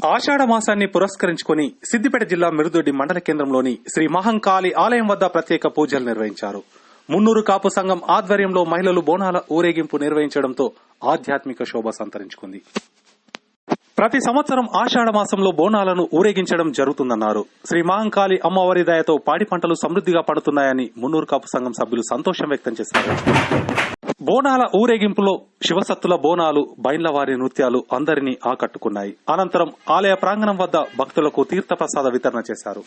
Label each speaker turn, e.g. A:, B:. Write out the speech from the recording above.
A: ఆషాఢ మాసాన్ని పురస్కరించుకుని సిద్దిపేట జిల్లా మిరుదొడ్డి మండల కేంద్రంలోని శ్రీ మహంకాళి ఆలయం వద్ద ప్రత్యేక పూజలు నిర్వహించారు. మున్నూరు కాపు సంఘం ఆధ్వర్యంలో మహిళలు బోనాల ఊరేగింపు నిర్వహించడంతో ఆధ్యాత్మిక శోభ సంతరించుకుంది. ప్రతి సంవత్సరం ఆషాఢ మాసంలో బోనాలను ఊరేగించడం జరుగుతుందన్నారు. శ్రీ మహంకాళి అమ్మవారి దయతో పాడి పంటలు సమృద్దిగా పడుతున్నాయని మున్నూరు కాపు సంఘం సభ్యులు సంతోషం వ్యక్తం చేశారు. బోనాల ఊరేగింపులో శివసత్తుల బోనాలు, బైండ్లవారి నృత్యాలు అందరినీ ఆకట్టుకున్నాయి. అనంతరం ఆలయ ప్రాంగణం వద్ద భక్తులకు తీర్థప్రసాద వితరణ చేశారు.